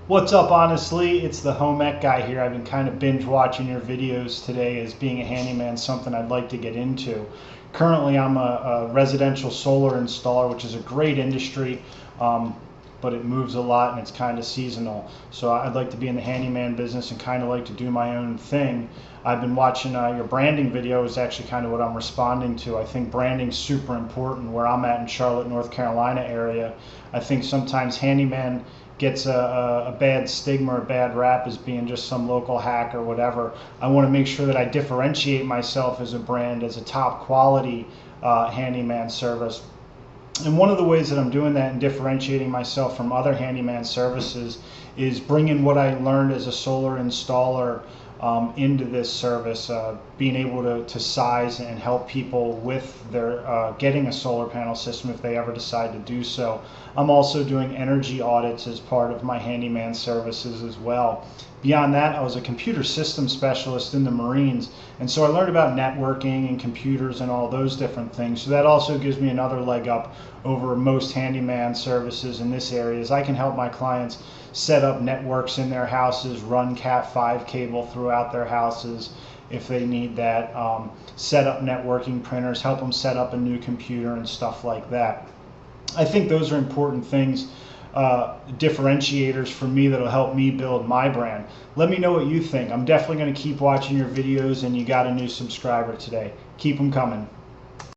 What's up, Honest Lee? It's the home ec guy here. I've been kind of binge watching your videos today, as being a handyman something I'd like to get into. Currently, I'm a residential solar installer, which is a great industry, but it moves a lot and it's kind of seasonal. So I'd like to be in the handyman business and kind of like to do my own thing. I've been watching your branding video is actually kind of what I'm responding to. I think branding's super important where I'm at in Charlotte, North Carolina area. I think sometimes handyman gets a bad stigma or a bad rap as being just some local hack or whatever. I want to make sure that I differentiate myself as a brand, as a top quality handyman service. And one of the ways that I'm doing that and differentiating myself from other handyman services is bringing what I learned as a solar installer into this service, being able to size and help people with their getting a solar panel system if they ever decide to do so. I'm also doing energy audits as part of my handyman services as well. Beyond that, I was a computer system specialist in the Marines, and so I learned about networking and computers and all those different things. So that also gives me another leg up over most handyman services in this area, as I can help my clients set up networks in their houses, run Cat5 cable throughout their houses if they need that, set up networking printers, help them set up a new computer and stuff like that. I think those are important things, differentiators for me that'll help me build my brand. Let me know what you think. I'm definitely going to keep watching your videos, and you got a new subscriber today. Keep them coming.